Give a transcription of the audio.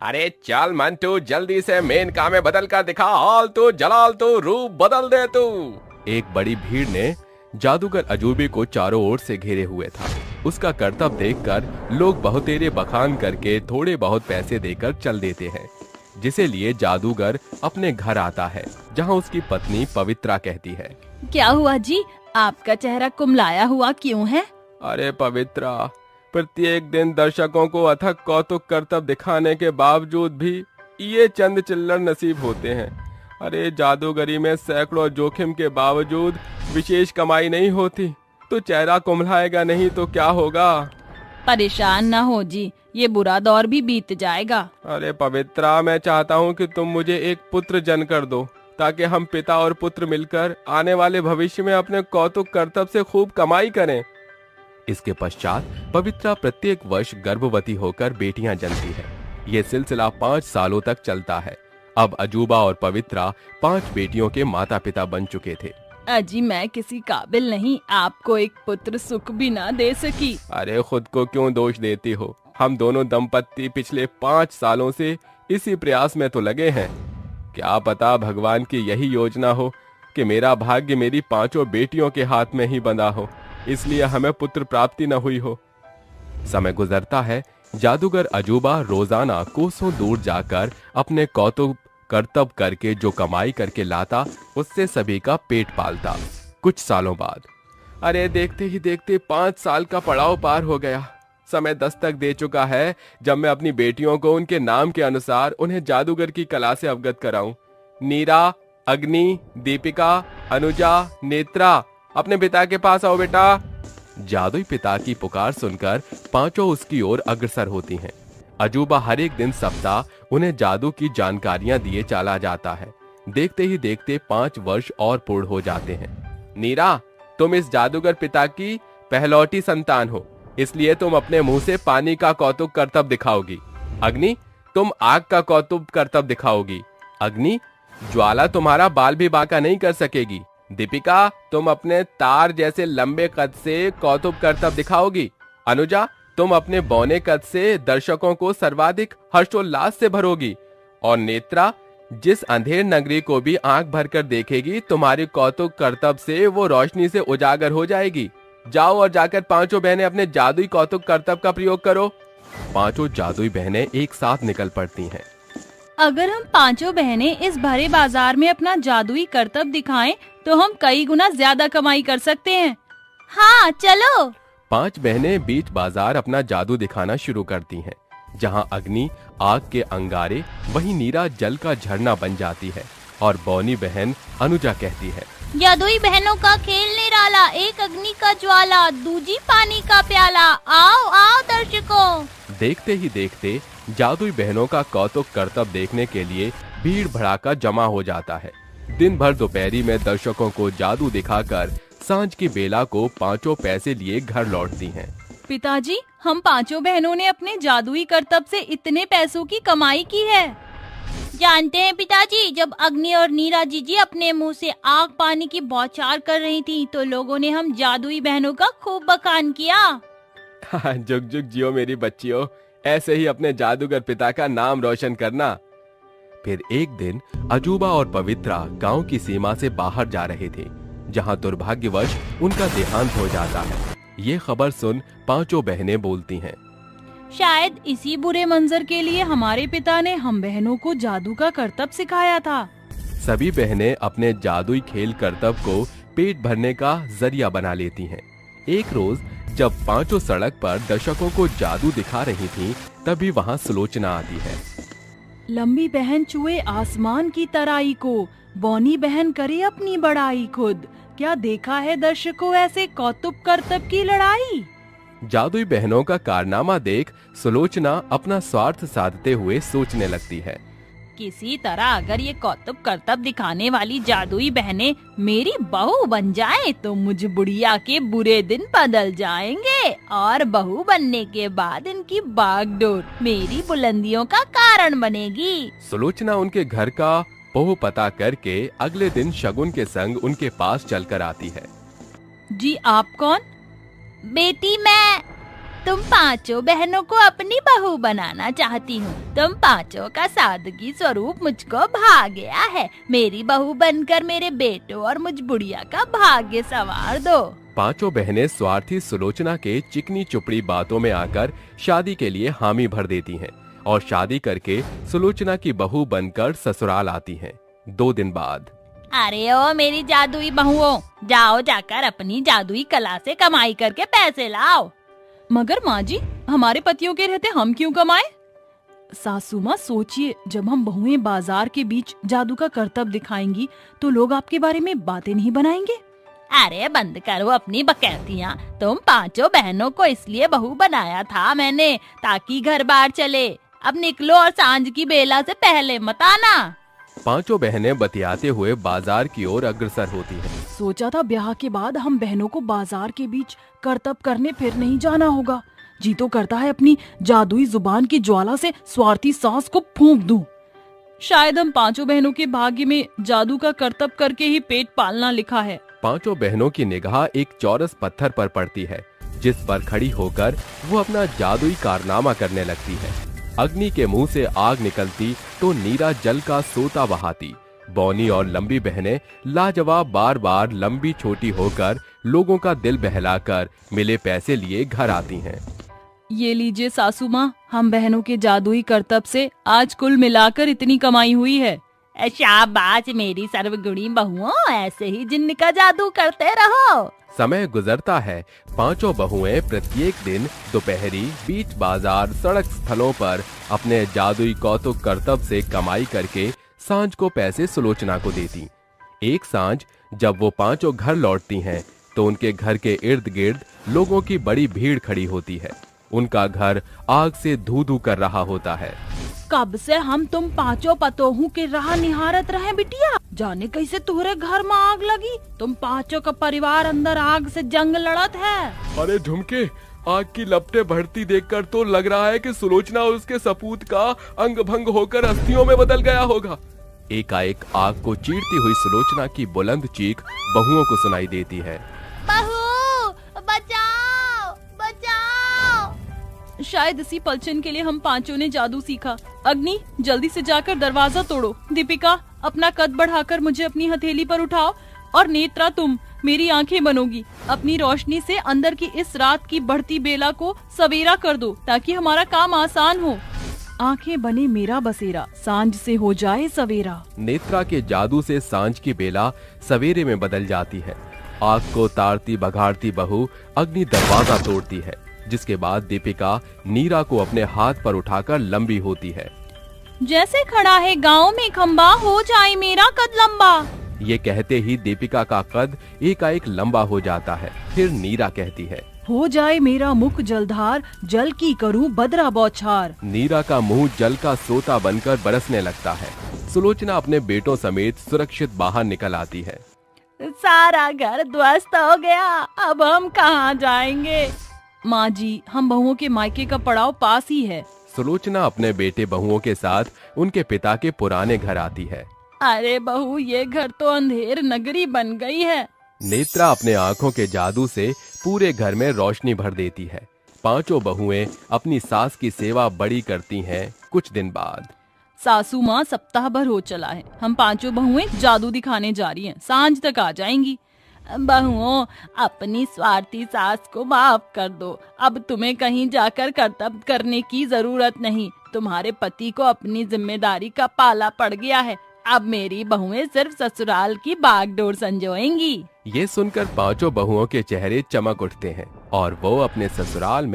अरे चल मंटू, जल्दी से मेन काम में बदल कर दिखा, हाल तो जलाल तो रूप बदल दे तू। एक बड़ी भीड़ ने जादूगर अजूबे को चारों ओर से घेरे हुए था। उसका करतब देखकर लोग बहुतेरे बखान करके थोड़े बहुत पैसे देकर चल देते हैं, जिसे लिए जादूगर अपने घर आता है, जहां उसकी पत्नी पवित्रा कहती है, क्या हुआ जी, आपका चेहरा कुमलाया हुआ क्यों है? अरे पवित्रा, प्रत्येक दिन दर्शकों को अथक कौतुक करतब दिखाने के बावजूद भी ये चंद चिल्लर नसीब होते हैं। अरे जादूगरी में सैकड़ों जोखिम के बावजूद विशेष कमाई नहीं होती, तो चेहरा कुम्हलाएगा नहीं तो क्या होगा? परेशान ना हो जी, ये बुरा दौर भी बीत जाएगा। अरे पवित्रा, मैं चाहता हूँ कि तुम मुझे एक पुत्र जन कर दो, ताकि हम पिता और पुत्र मिलकर आने वाले भविष्य में अपने कौतुक करतब से खूब कमाई करें। इसके पश्चात पवित्रा प्रत्येक वर्ष गर्भवती होकर बेटियां जनती है। ये सिलसिला 5 सालों तक चलता है। अब अजूबा और पवित्रा 5 बेटियों के माता पिता बन चुके थे। अजी, मैं किसी काबिल नहीं, आपको एक पुत्र सुख भी ना दे सकी। अरे खुद को क्यों दोष देती हो? हम दोनों दंपत्ति पिछले 5 सालों से इसी प्रयास में तो लगे हैं। क्या पता भगवान की यही योजना हो कि मेरा भाग्य मेरी 5 बेटियों के हाथ में ही बंधा हो, इसलिए हमें पुत्र प्राप्ति न हुई हो। समय गुजरता है। जादूगर अजूबा रोजाना कोसों दूर जाकर अपने कौतुक करतब करके जो कमाई करके लाता, उससे सभी का पेट पालता। कुछ सालों बाद, अरे देखते ही देखते 5 साल का पड़ाव पार हो गया। समय दस्तक दे चुका है जब मैं अपनी बेटियों को उनके नाम के अनुसार उन्हें जादूगर की कला से अवगत कराऊं। नीरा, अग्नि, दीपिका, अनुजा, नेत्रा, अपने पिता के पास आओ बेटा। जादुई पिता की पुकार सुनकर 5 उसकी ओर अग्रसर होती हैं। अजूबा हर एक दिन सप्ताह उन्हें जादू की जानकारियां दिए चला जाता है। देखते ही देखते 5 वर्ष और पूर्ण हो जाते हैं। नीरा, तुम इस जादूगर पिता की पहलौटी संतान हो, इसलिए तुम अपने मुंह से पानी का कौतुक करतब दिखाओगी। अग्नि, तुम आग का कौतुक करतब दिखाओगी। अग्नि, ज्वाला तुम्हारा बाल भी बांका नहीं कर सकेगी। दीपिका, तुम अपने तार जैसे लंबे कद से कौतुक करतब दिखाओगी। अनुजा, तुम अपने बौने कद से दर्शकों को सर्वाधिक हर्षोल्लास से भरोगी। और नेत्रा, जिस अंधेर नगरी को भी आंख भरकर देखेगी, तुम्हारी कौतुक करतब से वो रोशनी से उजागर हो जाएगी। जाओ और जाकर 5 बहनें अपने जादुई कौतुक करतब का प्रयोग करो। 5 जादुई बहनें एक साथ निकल पड़ती हैं। अगर हम 5 बहनें इस भरे बाजार में अपना जादुई करतब दिखाएं, तो हम कई गुना ज्यादा कमाई कर सकते हैं। हाँ चलो। 5 बहनें बीच बाजार अपना जादू दिखाना शुरू करती हैं। जहां अग्नि आग के अंगारे, वहीं नीरा जल का झरना बन जाती है और बौनी बहन अनुजा कहती है, जादुई बहनों का खेल निराला, एक अग्नि का ज्वाला, दूजी पानी का प्याला, आओ आओ दर्शकों। देखते ही देखते जादुई बहनों का कौतुक करतब देखने के लिए भीड़ भड़ाका जमा हो जाता है। दिन भर दोपहरी में दर्शकों को जादू दिखाकर सांझ की बेला को 5 पैसे लिए घर लौटती हैं। पिताजी, हम 5 बहनों ने अपने जादुई करतब से इतने पैसों की कमाई की है। जानते हैं पिताजी, जब अग्नि और नीरा जीजी अपने मुंह से आग पानी की बौछार कर रही थी, तो लोगों ने हम जादुई बहनों का खूब बखान किया। जुग जुग जियो मेरी बच्चियों, ऐसे ही अपने जादूगर पिता का नाम रोशन करना। फिर एक दिन अजूबा और पवित्रा गांव की सीमा से बाहर जा रहे थे, जहां दुर्भाग्यवश उनका देहांत हो जाता है। ये खबर सुन 5 बहनें बोलती हैं, शायद इसी बुरे मंजर के लिए हमारे पिता ने हम बहनों को जादू का करतब सिखाया था। सभी बहनें अपने जादुई खेल करतब को पेट भरने का जरिया बना लेती हैं। एक रोज जब 5 सड़क पर दर्शकों को जादू दिखा रही थीं, तभी वहां सुलोचना आती है। लंबी बहन छुए आसमान की तराई को, बौनी बहन करे अपनी बड़ाई खुद। क्या देखा है दर्शकों ऐसे कौतुक करतब की लड़ाई। जादुई बहनों का कारनामा देख सुलोचना अपना स्वार्थ साधते हुए सोचने लगती है, किसी तरह अगर ये कौतुक करतब दिखाने वाली जादुई बहनें मेरी बहू बन जाएं, तो मुझ बुढ़िया के बुरे दिन बदल जाएंगे और बहू बनने के बाद इनकी बागडोर मेरी बुलंदियों का कारण बनेगी। सुलोचना उनके घर का पहुँ पता करके अगले दिन शगुन के संग उनके पास चलकर आती है। जी आप कौन? बेटी मैं। तुम पांचों बहनों को अपनी बहू बनाना चाहती हूँ। तुम पांचों का सादगी स्वरूप मुझको भा गया है। मेरी बहू बनकर मेरे बेटों और मुझ बुढ़िया का भाग्य संवार दो। पांचों बहनें स्वार्थी सुलोचना के चिकनी चुपड़ी बातों में आकर शादी के लिए हामी भर देती हैं और शादी करके सुलोचना की बहू बनकर ससुराल आती हैं। 2 दिन बाद, अरे ओ मेरी जादुई बहुओं, जाओ जाकर अपनी जादुई कला से कमाई करके पैसे लाओ। मगर माँ जी, हमारे पतियों के रहते हम क्यों कमाएं? सासू माँ सोचिए, जब हम बहुएं बाजार के बीच जादू का करतब दिखाएंगी तो लोग आपके बारे में बातें नहीं बनाएंगे। अरे बंद करो अपनी बकैतियाँ। तुम पांचों बहनों को इसलिए बहू बनाया था मैंने ताकि घर बार चले। अब निकलो और सांझ की बेला से पहले मत आना। पांचों बहनें बतियाते हुए बाजार की ओर अग्रसर होती हैं। सोचा था ब्याह के बाद हम बहनों को बाजार के बीच करतब करने फिर नहीं जाना होगा। जी तो करता है अपनी जादुई जुबान की ज्वाला से स्वार्थी सांस को फूंक दूं। शायद हम पांचों बहनों के भाग्य में जादू का करतब करके ही पेट पालना लिखा है। पांचों बहनों की निगाह एक चौरस पत्थर पर पड़ती है जिस पर खड़ी होकर वो अपना जादुई कारनामा करने लगती है। अग्नि के मुंह से आग निकलती तो नीरा जल का सोता बहाती। बौनी और लंबी बहनें लाजवाब बार बार लंबी छोटी होकर लोगों का दिल बहलाकर मिले पैसे लिए घर आती हैं। ये लीजिए सासू माँ, हम बहनों के जादुई करतब से आज कुल मिलाकर इतनी कमाई हुई है। शाबाश मेरी सर्वगुणी बहुओं, ऐसे ही जिन्न का जादू करते रहो। समय गुजरता है। पांचों बहुएं प्रत्येक दिन दोपहरी बीच बाजार सड़क स्थलों पर अपने जादुई कौतुक करतब से कमाई करके सांझ को पैसे सुलोचना को देती। एक सांझ जब वो पांचों घर लौटती हैं तो उनके घर के इर्द गिर्द लोगों की बड़ी भीड़ खड़ी होती है। उनका घर आग से धू धू कर रहा होता है। कब से हम तुम पांचों पतोहू के राह निहारत रहे बिटिया, जाने कैसे तुम्हारे घर में आग लगी। तुम पांचों का परिवार अंदर आग से जंग लड़त है। अरे झुमके, आग की लपटें बढ़ती देखकर तो लग रहा है कि सुलोचना और उसके सपूत का अंग भंग होकर अस्थियों में बदल गया होगा। एकाएक आग को चीरती हुई सुलोचना की बुलंद चीख बहुओं को सुनाई देती है। बहू बचाओ बचाओ। शायद इसी पलचन के लिए हम पांचों ने जादू सीखा। अग्नि, जल्दी से जाकर दरवाजा तोड़ो। दीपिका, अपना कद बढ़ाकर मुझे अपनी हथेली पर उठाओ और नेत्रा, तुम मेरी आंखें बनोगी। अपनी रोशनी से अंदर की इस रात की बढ़ती बेला को सवेरा कर दो ताकि हमारा काम आसान हो। आंखें बने मेरा बसेरा, सांझ से हो जाए सवेरा। नेत्रा के जादू से सांझ की बेला सवेरे में बदल जाती है। आग को तारती बघाड़ती बहू अग्नि दरवाजा तोड़ती है, जिसके बाद दीपिका नीरा को अपने हाथ पर उठाकर लंबी होती है। जैसे खड़ा है गांव में खंबा, हो जाए मेरा कद लंबा। ये कहते ही दीपिका का कद एकाएक लंबा हो जाता है। फिर नीरा कहती है, हो जाए मेरा मुख जलधार, जल की करूं बदरा बौछार। नीरा का मुंह जल का सोता बनकर बरसने लगता है। सुलोचना अपने बेटों समेत सुरक्षित बाहर निकल आती है। सारा घर ध्वस्त हो गया, अब हम कहाँ जाएंगे? माँ जी, हम बहुओं के मायके का पड़ाव पास ही है। सुलोचना अपने बेटे बहुओं के साथ उनके पिता के पुराने घर आती है। अरे बहू, ये घर तो अंधेर नगरी बन गई है। नेत्रा अपने आंखों के जादू से पूरे घर में रोशनी भर देती है। पांचों बहुएं अपनी सास की सेवा बड़ी करती हैं। कुछ दिन बाद, सासू माँ, सप्ताह भर हो चला है, हम पांचों बहुएं जादू दिखाने जा रही हैं। सांझ तक आ जाएंगी। बहुओं, अपनी स्वार्थी सास को माफ कर दो। अब तुम्हें कहीं जाकर कर्तव्य करने की जरूरत नहीं। तुम्हारे पति को अपनी जिम्मेदारी का पाला पड़ गया है। अब मेरी बहुएं सिर्फ ससुराल की बागडोर संजोएंगी। ये सुनकर पांचों बहुओं के चेहरे चमक उठते हैं और वो अपने ससुराल में